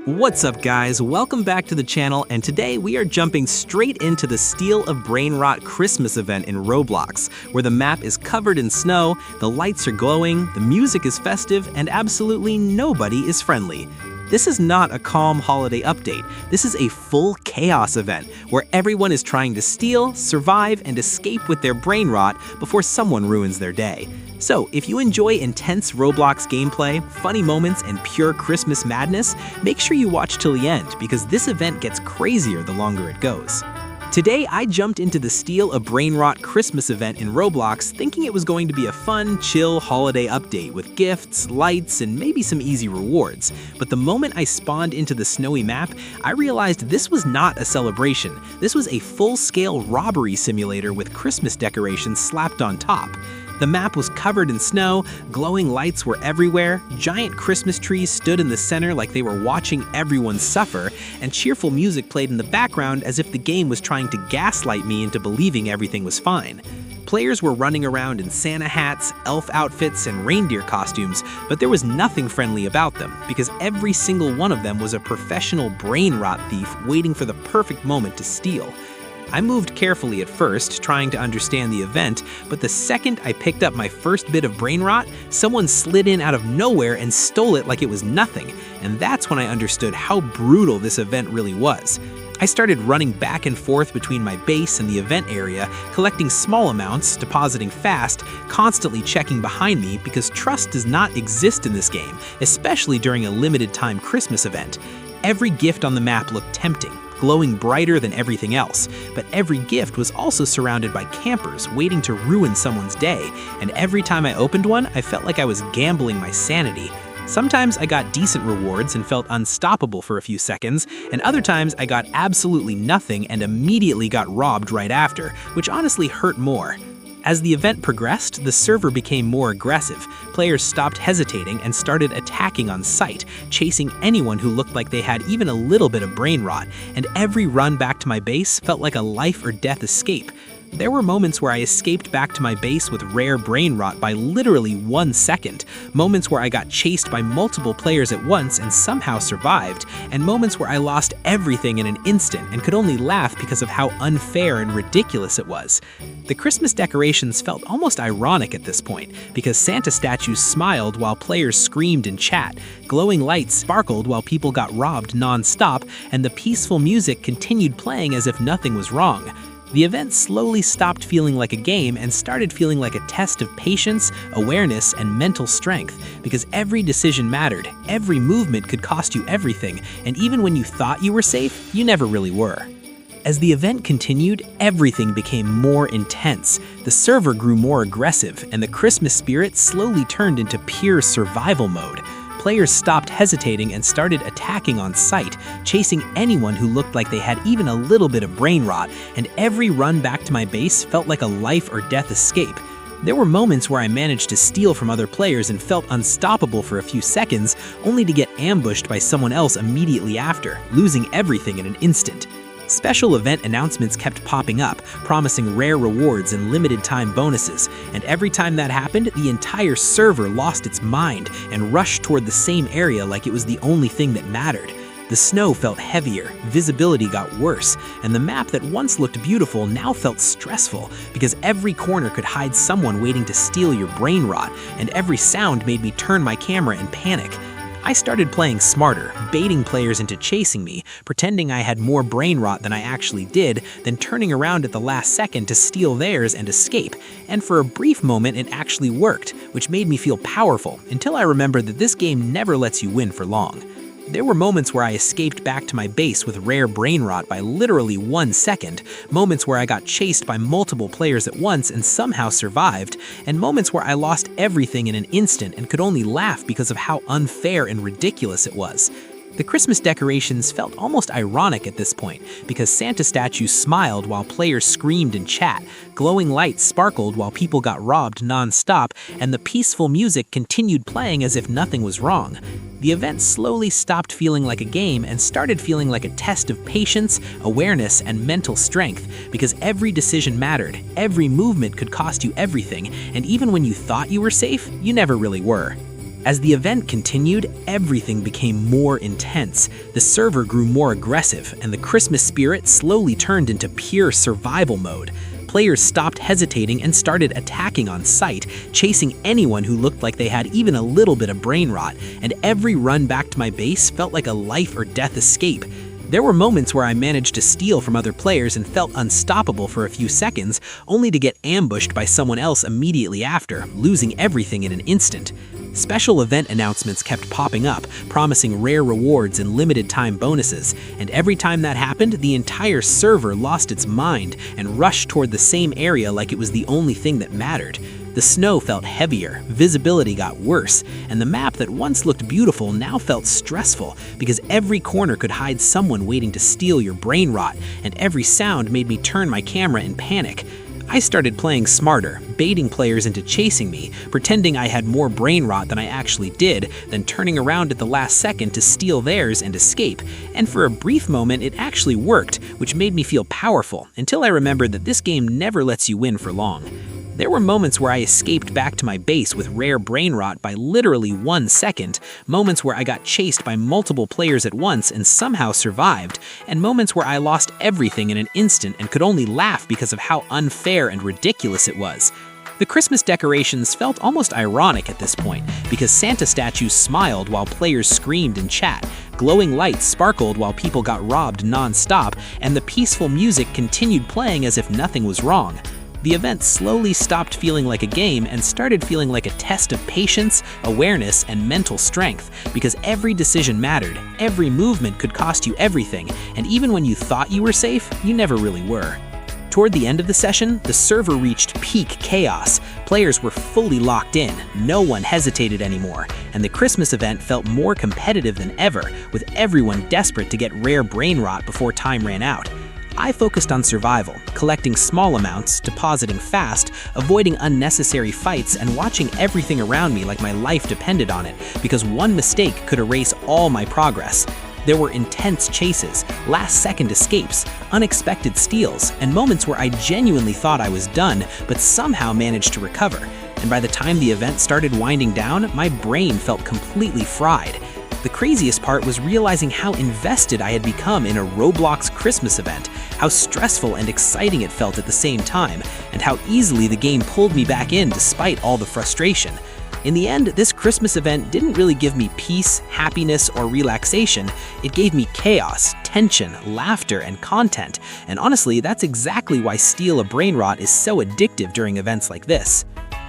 What's up guys, welcome back to the channel, and today we are jumping straight into the Steal of Brainrot Christmas Event in Roblox, where the map is covered in snow, the lights are glowing, the music is festive, and absolutely nobody is friendly. This is not a calm holiday update. This is a full chaos event where everyone is trying to steal, survive, and escape with their brain rot before someone ruins their day. So, if you enjoy intense Roblox gameplay, funny moments, and pure Christmas madness, make sure you watch till the end because this event gets crazier the longer it goes. Today, I jumped into the Steal a Brainrot Christmas event in Roblox thinking it was going to be a fun, chill holiday update with gifts, lights, and maybe some easy rewards. But the moment I spawned into the snowy map, I realized this was not a celebration. This was a full-scale robbery simulator with Christmas decorations slapped on top. The map was covered in snow, glowing lights were everywhere, giant Christmas trees stood in the center like they were watching everyone suffer, and cheerful music played in the background as if the game was trying to gaslight me into believing everything was fine. Players were running around in Santa hats, elf outfits, and reindeer costumes, but there was nothing friendly about them, because every single one of them was a professional brain rot thief waiting for the perfect moment to steal. I moved carefully at first, trying to understand the event, but the second I picked up my first bit of brain rot, someone slid in out of nowhere and stole it like it was nothing, and that's when I understood how brutal this event really was. I started running back and forth between my base and the event area, collecting small amounts, depositing fast, constantly checking behind me because trust does not exist in this game, especially during a limited-time Christmas event. Every gift on the map looked tempting, glowing brighter than everything else, but every gift was also surrounded by campers waiting to ruin someone's day, and every time I opened one, I felt like I was gambling my sanity. Sometimes I got decent rewards and felt unstoppable for a few seconds, and other times I got absolutely nothing and immediately got robbed right after, which honestly hurt more. As the event progressed, the server became more aggressive. Players stopped hesitating and started attacking on sight, chasing anyone who looked like they had even a little bit of brain rot, and every run back to my base felt like a life or death escape. There were moments where I escaped back to my base with rare brain rot by literally 1 second, moments where I got chased by multiple players at once and somehow survived, and moments where I lost everything in an instant and could only laugh because of how unfair and ridiculous it was. The Christmas decorations felt almost ironic at this point, because Santa statues smiled while players screamed in chat, glowing lights sparkled while people got robbed non-stop, and the peaceful music continued playing as if nothing was wrong. The event slowly stopped feeling like a game and started feeling like a test of patience, awareness, and mental strength, because every decision mattered, every movement could cost you everything, and even when you thought you were safe, you never really were. As the event continued, everything became more intense. The server grew more aggressive, and the Christmas spirit slowly turned into pure survival mode. Players stopped hesitating and started attacking on sight, chasing anyone who looked like they had even a little bit of brain rot, and every run back to my base felt like a life or death escape. There were moments where I managed to steal from other players and felt unstoppable for a few seconds, only to get ambushed by someone else immediately after, losing everything in an instant. Special event announcements kept popping up, promising rare rewards and limited-time bonuses, and every time that happened, the entire server lost its mind and rushed toward the same area like it was the only thing that mattered. The snow felt heavier, visibility got worse, and the map that once looked beautiful now felt stressful because every corner could hide someone waiting to steal your brain rot, and every sound made me turn my camera and panic. I started playing smarter, baiting players into chasing me, pretending I had more brain rot than I actually did, then turning around at the last second to steal theirs and escape. And for a brief moment it actually worked, which made me feel powerful, until I remembered that this game never lets you win for long. There were moments where I escaped back to my base with rare brain rot by literally 1 second, moments where I got chased by multiple players at once and somehow survived, and moments where I lost everything in an instant and could only laugh because of how unfair and ridiculous it was. The Christmas decorations felt almost ironic at this point, because Santa statues smiled while players screamed in chat, glowing lights sparkled while people got robbed non-stop, and the peaceful music continued playing as if nothing was wrong. The event slowly stopped feeling like a game and started feeling like a test of patience, awareness, and mental strength, because every decision mattered, every movement could cost you everything, and even when you thought you were safe, you never really were. As the event continued, everything became more intense. The server grew more aggressive, and the Christmas spirit slowly turned into pure survival mode. Players stopped hesitating and started attacking on sight, chasing anyone who looked like they had even a little bit of brain rot, and every run back to my base felt like a life or death escape. There were moments where I managed to steal from other players and felt unstoppable for a few seconds, only to get ambushed by someone else immediately after, losing everything in an instant. Special event announcements kept popping up, promising rare rewards and limited-time bonuses, and every time that happened, the entire server lost its mind and rushed toward the same area like it was the only thing that mattered. The snow felt heavier, visibility got worse, and the map that once looked beautiful now felt stressful because every corner could hide someone waiting to steal your brain rot, and every sound made me turn my camera in panic. I started playing smarter, baiting players into chasing me, pretending I had more brain rot than I actually did, then turning around at the last second to steal theirs and escape. And for a brief moment, it actually worked, which made me feel powerful, until I remembered that this game never lets you win for long. There were moments where I escaped back to my base with rare brain rot by literally 1 second, moments where I got chased by multiple players at once and somehow survived, and moments where I lost everything in an instant and could only laugh because of how unfair and ridiculous it was. The Christmas decorations felt almost ironic at this point, because Santa statues smiled while players screamed in chat, glowing lights sparkled while people got robbed non-stop, and the peaceful music continued playing as if nothing was wrong. The event slowly stopped feeling like a game and started feeling like a test of patience, awareness, and mental strength, because every decision mattered, every movement could cost you everything, and even when you thought you were safe, you never really were. Toward the end of the session, the server reached peak chaos. Players were fully locked in, no one hesitated anymore, and the Christmas event felt more competitive than ever, with everyone desperate to get rare brain rot before time ran out. I focused on survival, collecting small amounts, depositing fast, avoiding unnecessary fights, and watching everything around me like my life depended on it, because one mistake could erase all my progress. There were intense chases, last-second escapes, unexpected steals, and moments where I genuinely thought I was done, but somehow managed to recover. And by the time the event started winding down, my brain felt completely fried. The craziest part was realizing how invested I had become in a Roblox Christmas event, how stressful and exciting it felt at the same time, and how easily the game pulled me back in despite all the frustration. In the end, this Christmas event didn't really give me peace, happiness, or relaxation. It gave me chaos, tension, laughter, and content. And honestly, that's exactly why Steal a Brain Rot is so addictive during events like this.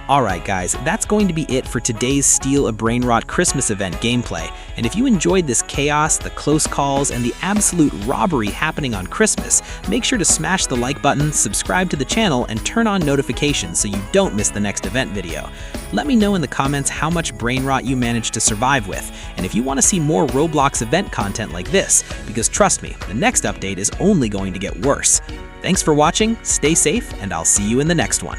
Alright guys, that's going to be it for today's Steal a Brainrot Christmas Event gameplay, and if you enjoyed this chaos, the close calls, and the absolute robbery happening on Christmas, make sure to smash the like button, subscribe to the channel, and turn on notifications so you don't miss the next event video. Let me know in the comments how much brain rot you managed to survive with, and if you want to see more Roblox event content like this, because trust me, the next update is only going to get worse. Thanks for watching, stay safe, and I'll see you in the next one.